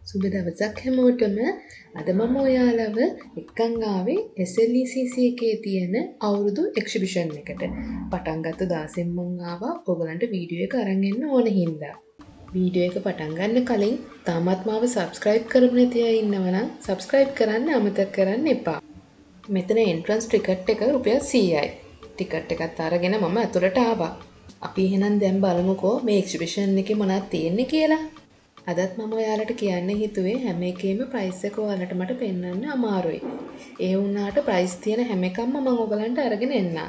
සුබ දවසක් හැමෝටම. අද මම ඔයාලව එක්කන් ආවේ SLECC එකේ තියෙන අවුරුදු එක්සිබිෂන් එකට. පටන් ගත්ත දාසෙන් මං ආවා ඔයගලන්ට වීඩියෝ එක අරන් එන්න ඕන හින්දා. වීඩියෝ එක පටන් ගන්න කලින් තාමත් මාව subscribe කරපු නැති අය ඉන්නවනම් subscribe කරන්න අමතක කරන්න එපා. මෙතන entrance ticket එක රුපියල් 100යි. ටිකට් එකත් අරගෙන මම ඇතුළට ආවා. අපි එහෙනම් දැන් බලමුකෝ මේ එක්සිබිෂන් එකේ මොනවද තියෙන්නේ කියලා. අදත් මම ඔයාලට කියන්න හිතුවේ හැම එකේම ප්‍රයිස් එක ඔයාලට මට පෙන්වන්න අමාරුයි. ඒ වුණාට ප්‍රයිස් තියෙන හැම එකක්ම මම ඔයගලන්ට අරගෙන එන්නම්.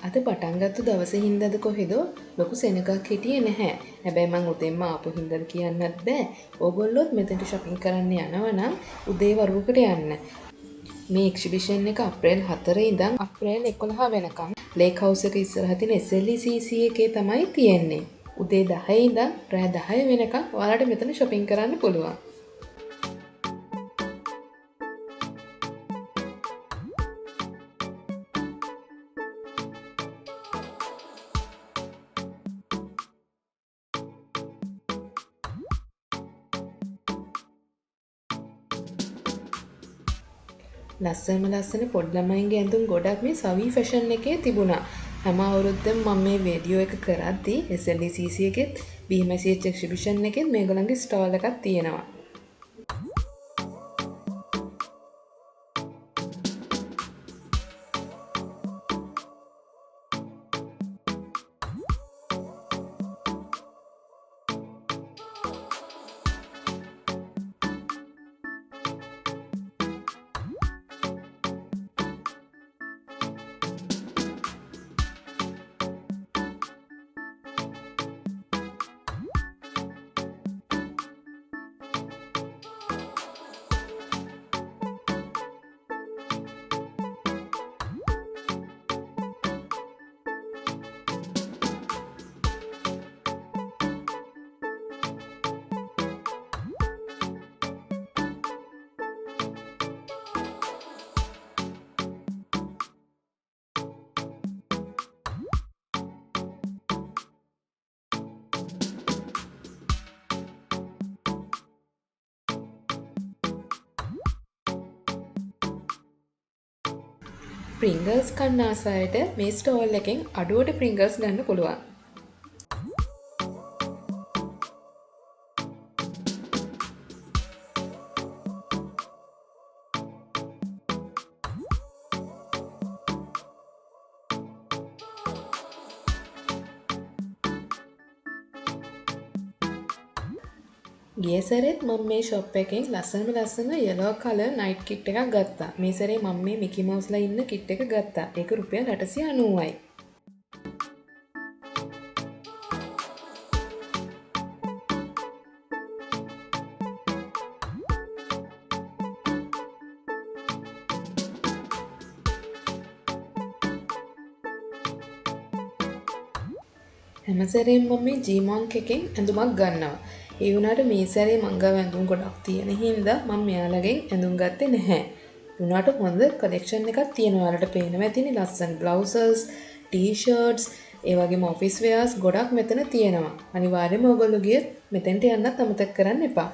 අද පටන් ගත්ත දවසේ හින්දාද කොහෙද ලොකු සෙනගක් හිටියේ නැහැ. හැබැයි මං උදේම ආපු හින්දාද කියන්නත් බෑ. ඕගොල්ලොත් මෙතනට shopping කරන්න යනවා නම් උදේ වරුවකට යන්න. මේ එක්සිබිෂන් එක අප්‍රේල් 4 ඉඳන් අප්‍රේල් 11 වෙනකම් ලේක් හවුස් එක ඉස්සරහ තියෙන SLECC එකේ තමයි තියෙන්නේ. උදේ 10 ඉඳන් රෑ 10 වෙනකම් ඔයාලට මෙතන shopping කරන්න පුළුවන්. ලස්සන පොඩි ළමයින්ගේ ඇඳුම් ගොඩක් මේ සවි ෆැෂන් එකේ තිබුණා. හැම අවුරුද්දම මම මේ වීඩියෝ එක කරද්දී SLECC එකෙත් BMCH එක්සිබිෂන් එකෙත් මේගොල්ලන්ගේ ස්ටෝල් එකක් තියෙනවා. Pringles කන්න ආස අයට මේ ස්ටෝල් එකෙන් අඩුවට Pringles ගන්න පුළුවන්. ගිය සැරේත් මම මේ ෂොප් එකෙන් ලස්සන yellow color night kit එකක් ගත්තා. මේ සැරේ මම මේ Mickey Mouse ලා ඉන්න kit එක ගත්තා. ඒක රුපියල් 890යි. හැම සැරේම මම මේ G-Monk එකෙන් ඇඳුමක් ගන්නවා. ඒ වුණාට මේ සැරේ මං ගාව ඇඳුම් ගොඩක් තියෙන හින්දා මම මෙයාලගෙන් ඇඳුම් ගත්තේ නැහැ. ඒ වුණාට හොඳ කලෙක්ෂන් එකක් තියෙනවා. ඔයාලට පේනවා ඇතිනේ ලස්සන බ්ලවුසස්, ටී-ෂර්ට්ස්, ඒ වගේම ඔෆිස් වෙයර්ස් ගොඩක් මෙතන තියෙනවා. අනිවාර්යයෙන්ම ඔයගොල්ලෝ ගියත් මෙතෙන්ට යන්නත් අමතක කරන්න එපා.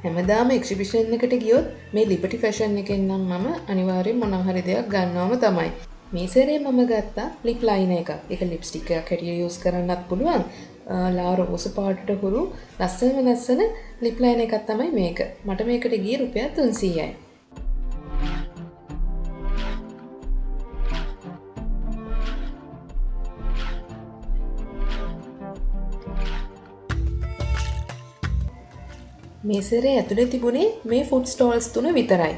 හැමදාම එක්සිබිෂන් එකට ගියොත් මේ ලිබර්ටි ෆැෂන් එකෙන් නම් මම අනිවාර්යෙන් මොනවා හරි දෙයක් ගන්නවම තමයි. මේ සැරේ මම ගත්තා ලිප් ලයිනර් එකක්. ඒක ලිප්ස්ටික් එකක් හැටියට යූස් කරන්නත් පුළුවන්. ලා රෝස පාටට හුරු ලස්සන ලිප් ලයිනර් එකක් තමයි මේක. මට මේකට ගියේ රුපියල් 300යි. මේ සැරේ ඇතුලේ තිබුණේ මේ ෆුඩ් ස්ටෝල්ස් 3 විතරයි.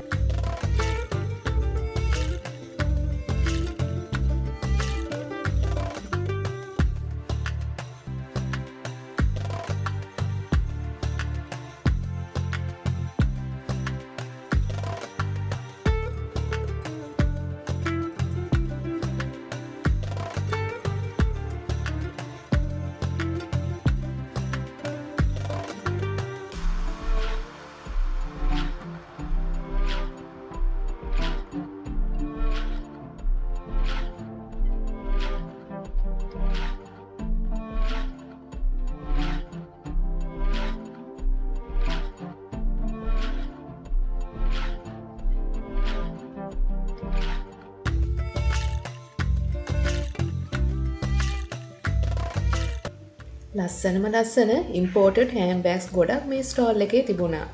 ලස්සන ඉම්පෝර්ටඩ් හෑන්ඩ් බෑග්ස් ගොඩක් මේ ස්ටෝල් එකේ තිබුණා.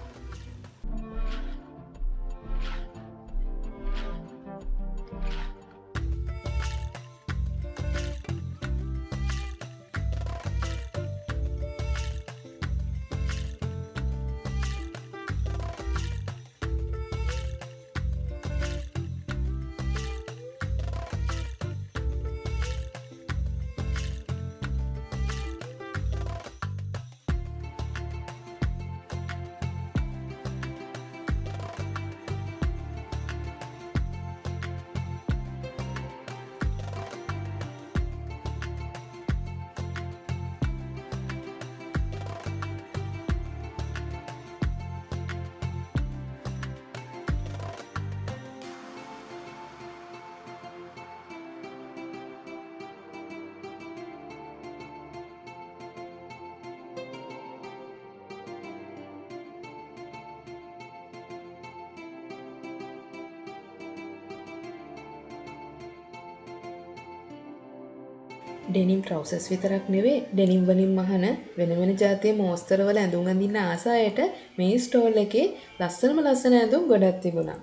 ඩෙනිම් ට්‍රවුසර්ස් විතරක් නෙවෙයි ඩෙනිම් වලින් මහන වෙන જાතියේ මෝස්තරවල ඇඳුම් අඳින්න ආස අයට මේ ස්ටෝල් එකේ ලස්සන ඇඳුම් ගොඩක් තිබුණා.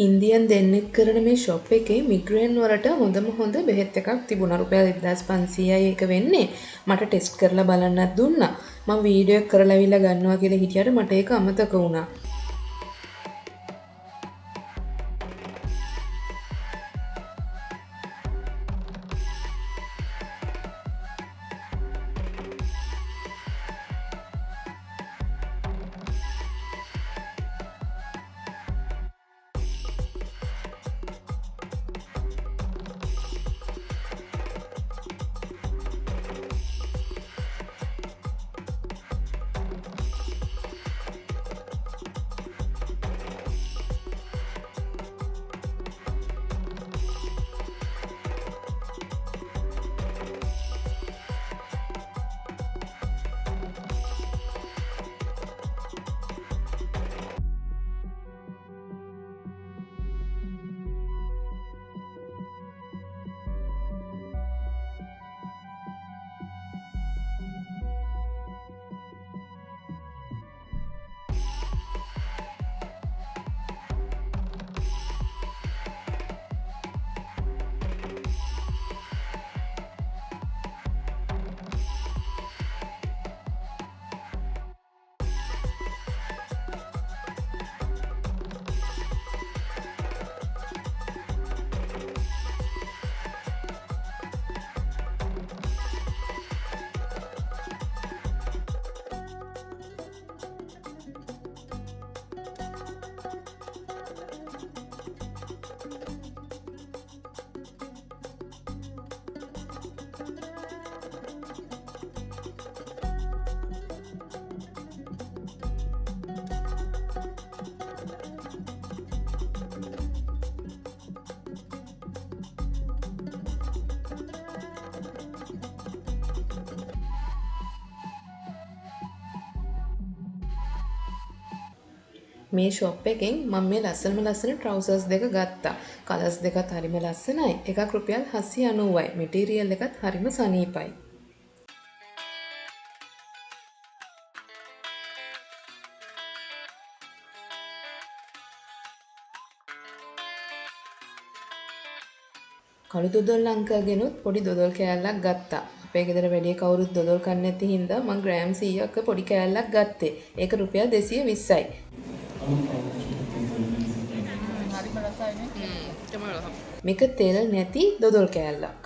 ඉන්දියන් දෙන්නෙක් කරන මේ ෂොප් එකේ මිග්‍රේන් වලට හොඳ බෙහෙත් එකක් තිබුණා. රුපියල් 1500යි ඒක වෙන්නේ. මට ටෙස්ට් කරලා බලන්නත් දුන්නා. මම වීඩියෝ එක කරලා අවිල්ලා ගන්නවා කියලා හිටියට මට ඒක අමතක වුණා. මේ ෂොප් එකෙන් මම මේ ලස්සන ට්‍රවුසර්ස් දෙක ගත්තා. කලර්ස් දෙකත් හරිම ලස්සනයි. එකක් රුපියල් 790යි. මැටීරියල් එකත් හරිම සනීපයි. කළු දොදොල් ලංකාගෙනුත් පොඩි දොදොල් කෑල්ලක් ගත්තා. අපේ ගෙදර වැඩි කවුරුත් දොදොල් කන්නේ නැති හින්දා මම ග්‍රෑම් 100ක පොඩි කෑල්ලක් ගත්තේ. ඒක රුපියල් 220යි. මේක තෙල් නැති දොදොල් කෑල්ලක්.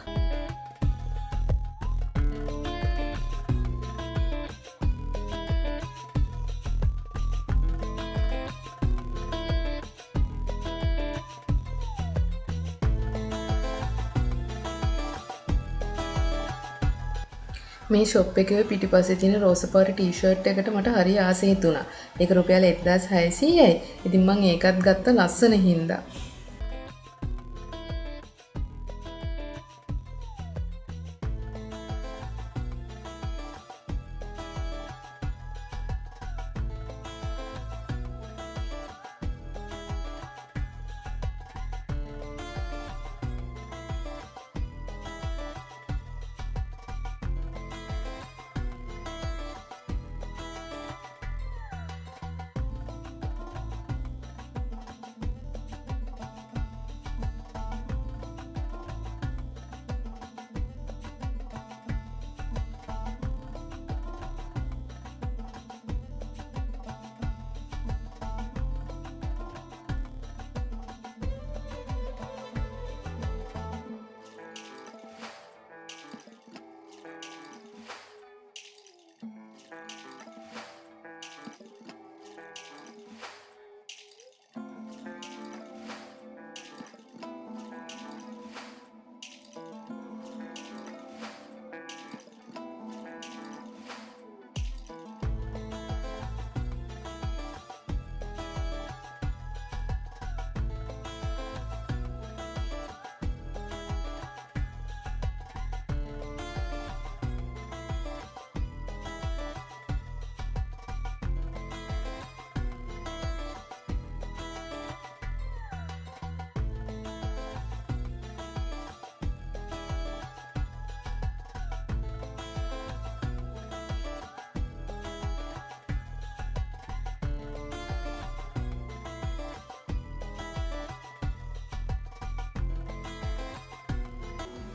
මේ ෂොප් එකේ පිටිපස්සේ තියෙන රෝස පාට ටී-ෂර්ට් එකට මට හරි ආසයි හිතුණා. ඒක රුපියල් 1600යි. ඉතින් මම ඒකත් ගත්ත ලස්සන හින්දා.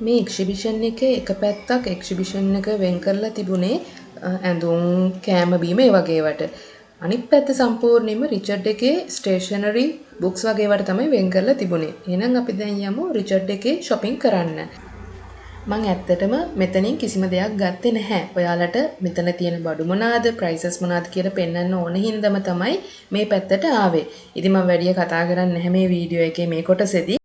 මේ එක්සිබිෂන් එකේ එක පැත්තක් එක්සිබිෂන් එක වෙන් කරලා තිබුණේ ඇඳුම් කෑම බීම ඒ වගේ වට. අනිත් පැත්ත සම්පූර්ණයෙන්ම රිචඩ් එකේ ස්ටේෂනරි බුක්ස් වගේ වට තමයි වෙන් කරලා තිබුණේ. එහෙනම් අපි දැන් යමු රිචඩ් එකේ shopping කරන්න. මම ඇත්තටම මෙතනින් කිසිම දෙයක් ගත්තේ නැහැ. ඔයාලට මෙතන තියෙන බඩු මොනවාද, ප්‍රයිසස් මොනවාද කියලා පෙන්වන්න ඕන හින්දාම තමයි මේ පැත්තට ආවේ. ඉතින් මම වැඩි කතා කරන්නේ නැහැ මේ වීඩියෝ එකේ මේ කොටසේදී.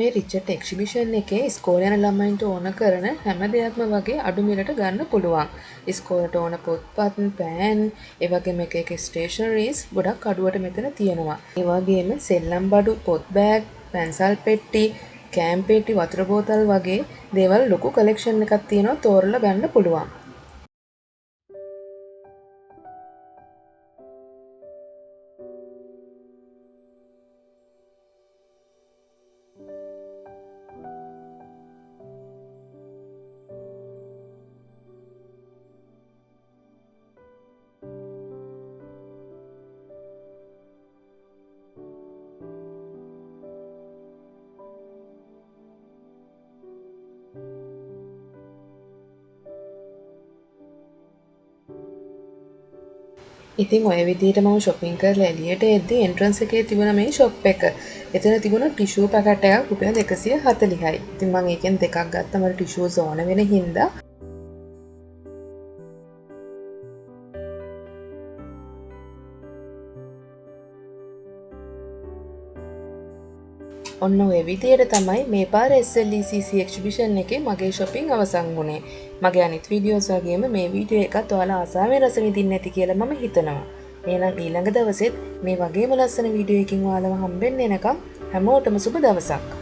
මේ රිචට් එක්සිබිෂන් එකේ ඉස්කෝලේ යන ළමයින්ට ඕන කරන හැම දෙයක්ම වගේ අඩු මිලට ගන්න පුළුවන්. ඉස්කෝලේට ඕන පොත්පත්, පෑන්, ඒ වගේම එක ස්ටේෂනරිස් ගොඩක් අඩුවට මෙතන තියෙනවා. ඒ වගේම සෙල්ලම් බඩු, පොත් බෑග්, පැන්සල් පෙට්ටි, කෑම් පෙට්ටි, වතුර බෝතල් වගේ දේවල් ලොකු කලෙක්ෂන් එකක් තියෙනවා තෝරලා ගන්න පුළුවන්. ඉතින් ඔය විදිහට මම shopping කරලා එළියට එද්දි entrance එකේ තිබුණ මේ shop එක. එතන තිබුණ tissue packet එකක් රුපියල් 240යි. ඉතින් මම ඒකෙන් දෙකක් ගත්තා මට tissues ඕන වෙන හින්දා. ඔන්න ඔය විදිහට තමයි මේ පාර SLECC එක්සිබිෂන් එකේ මගේ shopping අවසන් වුණේ. මගේ අනිත් වීඩියෝස් වගේම මේ වීඩියෝ එකත් ඔයාලා ආසාවෙන් රස විඳින්න ඇති කියලා මම හිතනවා. එහෙනම් ඊළඟ දවසෙත් මේ වගේම ලස්සන වීඩියෝ එකකින් ඔයාලව හම්බෙන්න එනකම් හැමෝටම සුබ දවසක්.